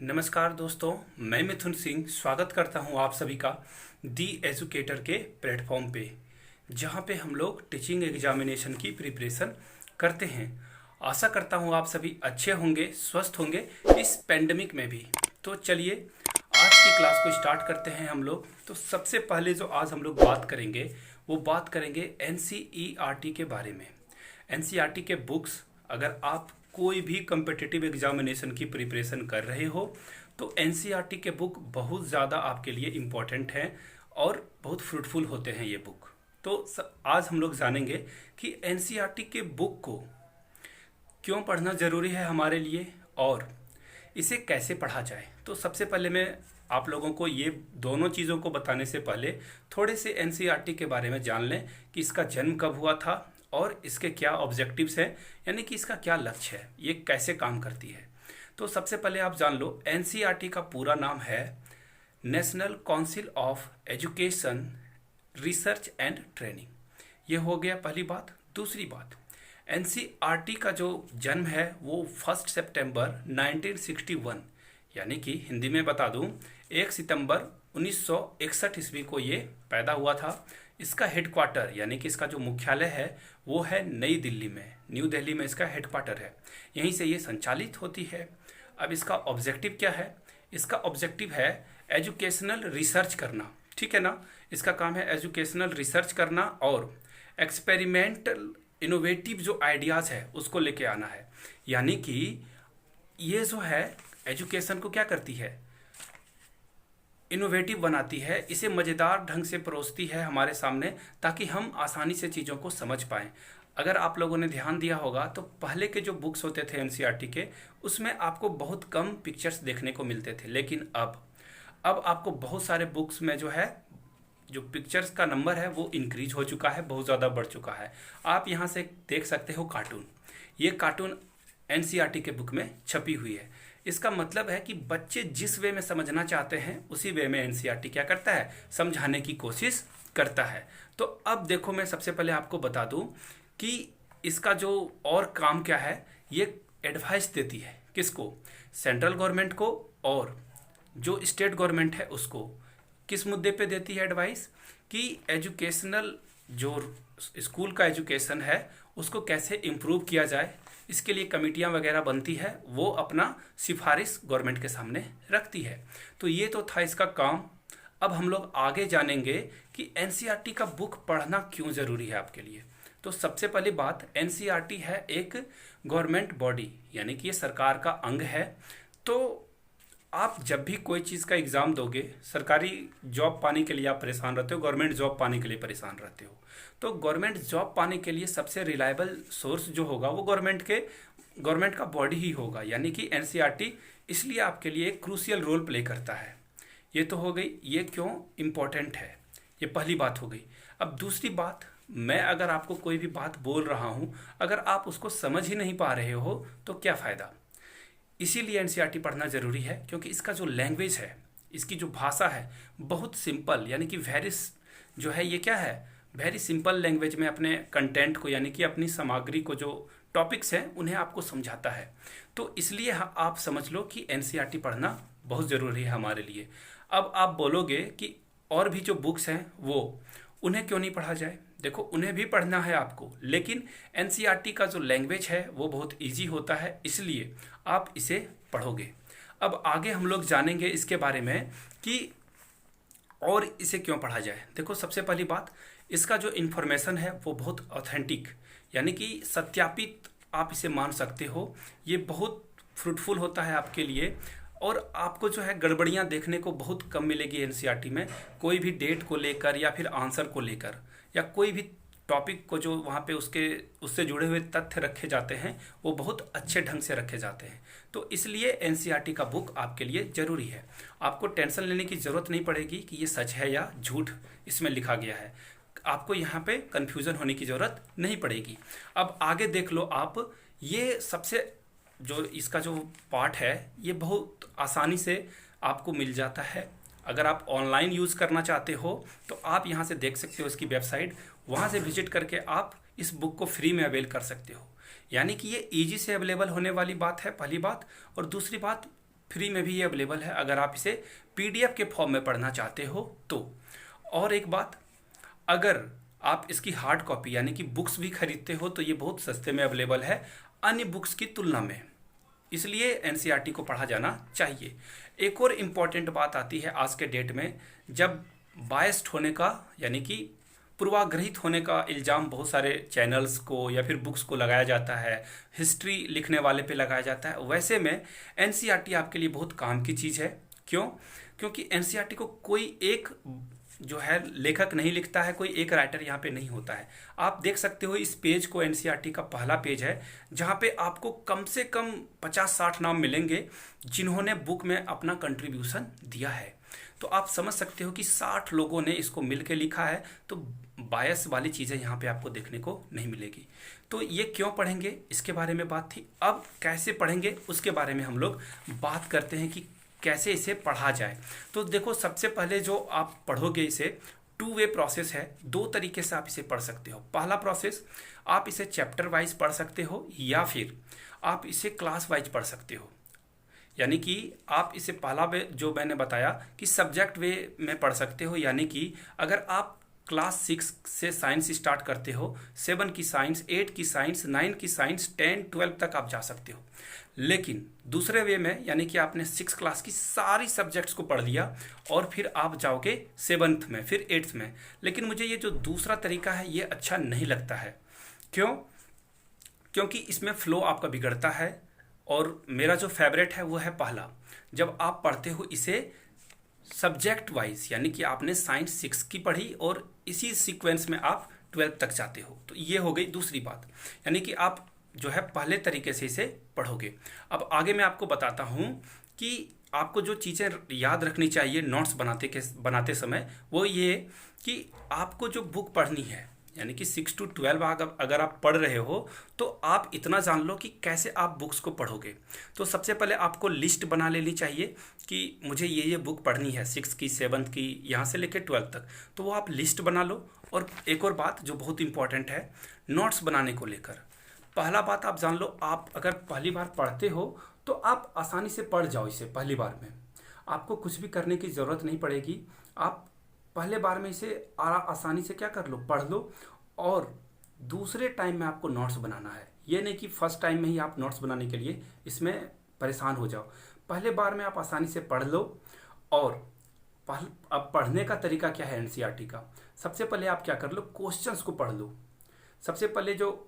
नमस्कार दोस्तों, मैं मिथुन सिंह स्वागत करता हूं आप सभी का दी एजुकेटर के प्लेटफॉर्म पे, जहां पे हम लोग टीचिंग एग्जामिनेशन की प्रिपरेशन करते हैं। आशा करता हूं आप सभी अच्छे होंगे, स्वस्थ होंगे इस पेंडेमिक में भी। तो चलिए आज की क्लास को स्टार्ट करते हैं हम लोग। तो सबसे पहले जो आज हम लोग बात करेंगे वो बात करेंगे एनसीईआरटी के बारे में। एनसीईआरटी के बुक्स, अगर आप कोई भी कम्पिटिटिव एग्जामिनेशन की प्रिपरेशन कर रहे हो तो एनसीईआरटी के बुक बहुत ज़्यादा आपके लिए इम्पोर्टेंट हैं और बहुत फ्रूटफुल होते हैं ये बुक। तो आज हम लोग जानेंगे कि एनसीईआरटी के बुक को क्यों पढ़ना ज़रूरी है हमारे लिए और इसे कैसे पढ़ा जाए। तो सबसे पहले मैं आप लोगों को ये दोनों चीज़ों को बताने से पहले थोड़े से एनसीईआरटी के बारे में जान लें कि इसका जन्म कब हुआ था और इसके क्या ऑब्जेक्टिव्स हैं, यानी कि इसका क्या लक्ष्य है, ये कैसे काम करती है। तो सबसे पहले आप जान लो, एनसीईआरटी का पूरा नाम है national council of education research and training. ये हो गया पहली बात। दूसरी बात, एनसीईआरटी का जो जन्म है वो 1 सितंबर 1961, यानी कि हिंदी में बता दूं 1 सितंबर 1961 ईस्वी को ये पैदा हुआ था। इसका हेडक्वार्टर यानी कि इसका जो मुख्यालय है वो है नई दिल्ली में, न्यू दिल्ली में इसका हेडक्वार्टर है। यहीं से ये संचालित होती है। अब इसका ऑब्जेक्टिव क्या है? इसका ऑब्जेक्टिव है एजुकेशनल रिसर्च करना, ठीक है ना। इसका काम है एजुकेशनल रिसर्च करना और एक्सपेरिमेंटल इनोवेटिव जो आइडियाज़ है उसको लेके आना है। यानी कि ये जो है एजुकेशन को क्या करती है, इनोवेटिव बनाती है, इसे मज़ेदार ढंग से परोसती है हमारे सामने ताकि हम आसानी से चीज़ों को समझ पाएँ। अगर आप लोगों ने ध्यान दिया होगा तो पहले के जो बुक्स होते थे एनसीईआरटी के, उसमें आपको बहुत कम पिक्चर्स देखने को मिलते थे, लेकिन अब आपको बहुत सारे बुक्स में जो है जो पिक्चर्स का नंबर है वो इंक्रीज हो चुका है, बहुत ज़्यादा बढ़ चुका है। आप यहाँ से देख सकते हो कार्टून, ये कार्टून एनसीईआरटी के बुक में छपी हुई है। इसका मतलब है कि बच्चे जिस वे में समझना चाहते हैं उसी वे में एनसीईआरटी क्या करता है, समझाने की कोशिश करता है। तो अब देखो, मैं सबसे पहले आपको बता दूं कि इसका जो और काम क्या है, ये एडवाइस देती है किसको, सेंट्रल गवर्नमेंट को, और जो स्टेट गवर्नमेंट है उसको। किस मुद्दे पे देती है एडवाइस कि एजुकेशनल जो स्कूल का एजुकेशन है उसको कैसे इम्प्रूव किया जाए। इसके लिए कमेटियां वगैरह बनती है, वो अपना सिफारिश गवर्नमेंट के सामने रखती है। तो ये तो था इसका काम। अब हम लोग आगे जानेंगे कि एनसीईआरटी का बुक पढ़ना क्यों ज़रूरी है आपके लिए। तो सबसे पहली बात, एनसीईआरटी है एक गवर्नमेंट बॉडी, यानी कि ये सरकार का अंग है। तो आप जब भी कोई चीज़ का एग्ज़ाम दोगे, सरकारी जॉब पाने के लिए आप परेशान रहते हो, गवर्नमेंट जॉब पाने के लिए परेशान रहते हो, तो गवर्नमेंट जॉब पाने के लिए सबसे रिलायबल सोर्स जो होगा वो गवर्नमेंट का बॉडी ही होगा, यानी कि एनसीईआरटी। इसलिए आपके लिए एक क्रूशियल रोल प्ले करता है। ये तो हो गई, ये क्यों इम्पोर्टेंट है, ये पहली बात हो गई। अब दूसरी बात, मैं अगर आपको कोई भी बात बोल रहा हूँ, अगर आप उसको समझ ही नहीं पा रहे हो तो क्या फ़ायदा। इसीलिए एनसीईआरटी पढ़ना ज़रूरी है, क्योंकि इसका जो लैंग्वेज है, इसकी जो भाषा है बहुत सिंपल, यानी कि जो है ये क्या है, वेरी सिंपल लैंग्वेज में अपने कंटेंट को, यानी कि अपनी सामग्री को, जो टॉपिक्स हैं उन्हें आपको समझाता है। तो इसलिए आप समझ लो कि एनसीईआरटी पढ़ना बहुत ज़रूरी है हमारे लिए। अब आप बोलोगे कि और भी जो बुक्स हैं वो उन्हें क्यों नहीं पढ़ा जाए। देखो, उन्हें भी पढ़ना है आपको, लेकिन एनसीईआरटी का जो लैंग्वेज है वो बहुत इजी होता है, इसलिए आप इसे पढ़ोगे। अब आगे हम लोग जानेंगे इसके बारे में कि और इसे क्यों पढ़ा जाए। देखो, सबसे पहली बात, इसका जो इन्फॉर्मेशन है वो बहुत ऑथेंटिक, यानी कि सत्यापित आप इसे मान सकते हो। ये बहुत फ्रूटफुल होता है आपके लिए, और आपको जो है गड़बड़ियाँ देखने को बहुत कम मिलेगी एनसीईआरटी में। कोई भी डेट को लेकर या फिर आंसर को लेकर या कोई भी टॉपिक को जो वहाँ पे उससे जुड़े हुए तथ्य रखे जाते हैं वो बहुत अच्छे ढंग से रखे जाते हैं। तो इसलिए एनसीईआरटी का बुक आपके लिए ज़रूरी है। आपको टेंशन लेने की ज़रूरत नहीं पड़ेगी कि ये सच है या झूठ इसमें लिखा गया है। आपको यहाँ पे कन्फ्यूज़न होने की ज़रूरत नहीं पड़ेगी। अब आगे देख लो आप, ये सबसे जो इसका जो पार्ट है ये बहुत आसानी से आपको मिल जाता है। अगर आप ऑनलाइन यूज़ करना चाहते हो तो आप यहाँ से देख सकते हो इसकी वेबसाइट, वहाँ से विजिट करके आप इस बुक को फ्री में अवेल कर सकते हो। यानी कि ये ईजी से अवेलेबल होने वाली बात है, पहली बात। और दूसरी बात, फ्री में भी ये अवेलेबल है अगर आप इसे पीडीएफ के फॉर्म में पढ़ना चाहते हो तो। और एक बात, अगर आप इसकी हार्ड कॉपी यानी कि बुक्स भी खरीदते हो तो ये बहुत सस्ते में अवेलेबल है अन्य बुक्स की तुलना में, इसलिए एनसीईआरटी को पढ़ा जाना चाहिए। एक और इम्पॉर्टेंट बात आती है आज के डेट में, जब बायस्ड होने का यानी कि पूर्वाग्रहित होने का इल्ज़ाम बहुत सारे चैनल्स को या फिर बुक्स को लगाया जाता है, हिस्ट्री लिखने वाले पे लगाया जाता है। वैसे में एनसीईआरटी आपके लिए बहुत काम की चीज़ है। क्यों? क्योंकि एनसीईआरटी को कोई एक जो है लेखक नहीं लिखता है, कोई एक राइटर यहाँ पे नहीं होता है। आप देख सकते हो इस पेज को, एनसीईआरटी का पहला पेज है जहाँ पे आपको कम से कम 50-60 नाम मिलेंगे जिन्होंने बुक में अपना कंट्रीब्यूशन दिया है। तो आप समझ सकते हो कि 60 लोगों ने इसको मिल के लिखा है, तो बायस वाली चीज़ें यहाँ पे आपको देखने को नहीं मिलेगी। तो ये क्यों पढ़ेंगे इसके बारे में बात थी। अब कैसे पढ़ेंगे उसके बारे में हम लोग बात करते हैं कि कैसे इसे पढ़ा जाए। तो देखो, सबसे पहले जो आप पढ़ोगे इसे, टू वे प्रोसेस है, दो तरीके से आप इसे पढ़ सकते हो। पहला प्रोसेस, आप इसे चैप्टर वाइज पढ़ सकते हो या फिर आप इसे क्लास वाइज पढ़ सकते हो। यानी कि आप इसे पहला वे जो मैंने बताया कि सब्जेक्ट वे में पढ़ सकते हो, यानी कि अगर आप क्लास 6 से साइंस स्टार्ट करते हो, 7 की साइंस, 8 की साइंस, 9 की साइंस, 10, 12 तक आप जा सकते हो। लेकिन दूसरे वे में, यानी कि आपने 6 क्लास की सारी सब्जेक्ट्स को पढ़ लिया और फिर आप जाओगे 7th में, फिर 8th में। लेकिन मुझे ये जो दूसरा तरीका है ये अच्छा नहीं लगता है। क्यों? क्योंकि इसमें फ्लो आपका बिगड़ता है और मेरा जो फेवरेट है वो है पहला। जब आप पढ़ते हो इसे सब्जेक्ट वाइज, यानी कि आपने साइंस 6 की पढ़ी और इसी सीक्वेंस में आप 12 तक जाते हो, तो ये हो गई दूसरी बात। यानी कि आप जो है पहले तरीके से इसे पढ़ोगे। अब आगे मैं आपको बताता हूँ कि आपको जो चीज़ें याद रखनी चाहिए नोट्स बनाते समय, वो ये कि आपको जो बुक पढ़नी है, यानी कि 6 to 12 अगर आप पढ़ रहे हो तो आप इतना जान लो कि कैसे आप बुक्स को पढ़ोगे। तो सबसे पहले आपको लिस्ट बना लेनी चाहिए कि मुझे ये बुक पढ़नी है, 6 की, 7 की, यहाँ से लेकर 12 तक। तो वो आप लिस्ट बना लो। और एक और बात जो बहुत इंपॉर्टेंट है नोट्स बनाने को लेकर, पहला बात आप जान लो, आप अगर पहली बार पढ़ते हो तो आप आसानी से पढ़ जाओ इसे। पहली बार में आपको कुछ भी करने की ज़रूरत नहीं पड़ेगी। आप पहले बार में इसे आसानी से क्या कर लो, पढ़ लो। और दूसरे टाइम में आपको नोट्स बनाना है। ये नहीं कि फर्स्ट टाइम में ही आप नोट्स बनाने के लिए इसमें परेशान हो जाओ। पहले बार में आप आसानी से पढ़ लो। और अब पढ़ने का तरीका क्या है एनसीईआरटी का, सबसे पहले आप क्या कर लो, क्वेश्चंस को पढ़ लो। सबसे पहले जो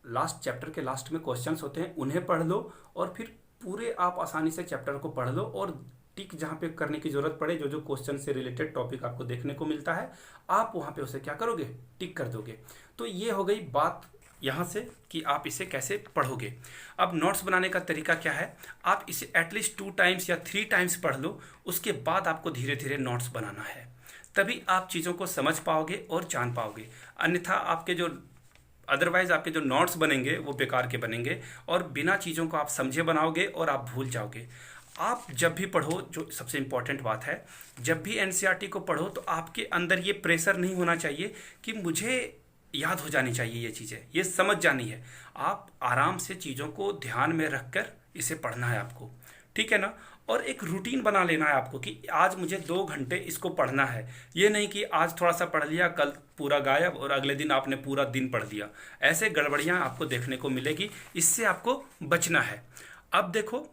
लास्ट चैप्टर के लास्ट में क्वेश्चंस होते हैं उन्हें पढ़ लो और फिर पूरे आप आसानी से चैप्टर को पढ़ लो और टिक जहाँ पे करने की जरूरत पड़े, जो जो क्वेश्चन से रिलेटेड टॉपिक आपको देखने को मिलता है, आप वहाँ पे उसे क्या करोगे, टिक कर दोगे। तो ये हो गई बात यहाँ से कि आप इसे कैसे पढ़ोगे। अब नोट्स बनाने का तरीका क्या है, आप इसे एटलीस्ट 2 टाइम्स या 3 टाइम्स पढ़ लो, उसके बाद आपको धीरे धीरे नोट्स बनाना है। तभी आप चीज़ों को समझ पाओगे और जान पाओगे। अन्यथा अदरवाइज आपके जो नोट्स बनेंगे वो बेकार के बनेंगे और बिना चीज़ों को आप समझे बनाओगे और आप भूल जाओगे। आप जब भी पढ़ो, जो सबसे इम्पॉर्टेंट बात है, जब भी एनसीईआरटी को पढ़ो तो आपके अंदर ये प्रेशर नहीं होना चाहिए कि मुझे याद हो जानी चाहिए ये चीज़ें, ये समझ जानी है। आप आराम से चीज़ों को ध्यान में रख कर इसे पढ़ना है आपको, ठीक है ना। और एक रूटीन बना लेना है आपको कि आज मुझे 2 घंटे इसको पढ़ना है। ये नहीं कि आज थोड़ा सा पढ़ लिया, कल पूरा गायब और अगले दिन आपने पूरा दिन पढ़ दिया। ऐसे गड़बड़ियाँ आपको देखने को मिलेगी, इससे आपको बचना है। अब देखो,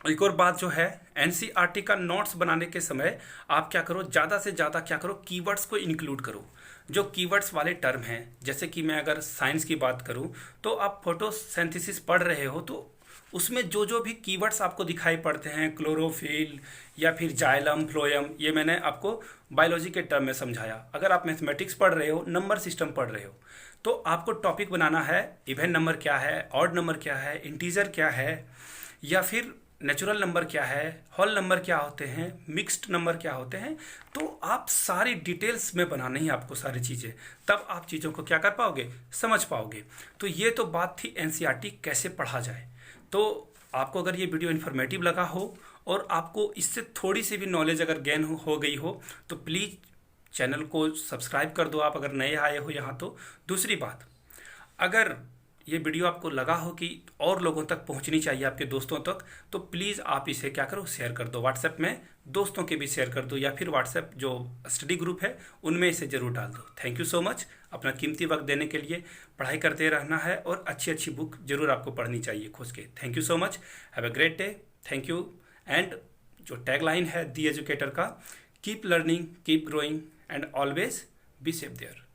एक और बात जो है, एनसीईआरटी का नोट्स बनाने के समय आप क्या करो, ज़्यादा से ज़्यादा क्या करो, कीवर्ड्स को इंक्लूड करो। जो कीवर्ड्स वाले टर्म हैं, जैसे कि मैं अगर साइंस की बात करूं तो आप फोटोसिंथेसिस पढ़ रहे हो तो उसमें जो जो भी कीवर्ड्स आपको दिखाई पड़ते हैं, क्लोरोफिल या फिर जाइलम, फ्लोएम, ये मैंने आपको बायोलॉजी के टर्म में समझाया। अगर आप मैथमेटिक्स पढ़ रहे हो, नंबर सिस्टम पढ़ रहे हो, तो आपको टॉपिक बनाना है, इवन नंबर क्या है, ऑड नंबर क्या है, इंटीजर क्या है, या फिर नेचुरल नंबर क्या है, होल नंबर क्या होते हैं, मिक्स्ड नंबर क्या होते हैं। तो आप सारी डिटेल्स में बनाना ही आपको सारी चीज़ें, तब आप चीज़ों को क्या कर पाओगे, समझ पाओगे। तो ये तो बात थी एनसीईआरटी कैसे पढ़ा जाए। तो आपको अगर ये वीडियो इन्फॉर्मेटिव लगा हो और आपको इससे थोड़ी सी भी नॉलेज अगर गेन हो गई हो तो प्लीज़ चैनल को सब्सक्राइब कर दो, आप अगर नए आए हो यहाँ तो। दूसरी बात, अगर ये वीडियो आपको लगा हो कि और लोगों तक पहुंचनी चाहिए, आपके दोस्तों तक, तो प्लीज़ आप इसे क्या करो, शेयर कर दो। व्हाट्सएप में दोस्तों के भी शेयर कर दो, या फिर व्हाट्सएप जो स्टडी ग्रुप है उनमें इसे ज़रूर डाल दो। थैंक यू सो मच अपना कीमती वक्त देने के लिए। पढ़ाई करते रहना है और अच्छी अच्छी बुक जरूर आपको पढ़नी चाहिए खोज के। Thank you so much, have a great day, thank you. And जो टैगलाइन है दी एजुकेटर का, keep learning, keep growing and always be safe there.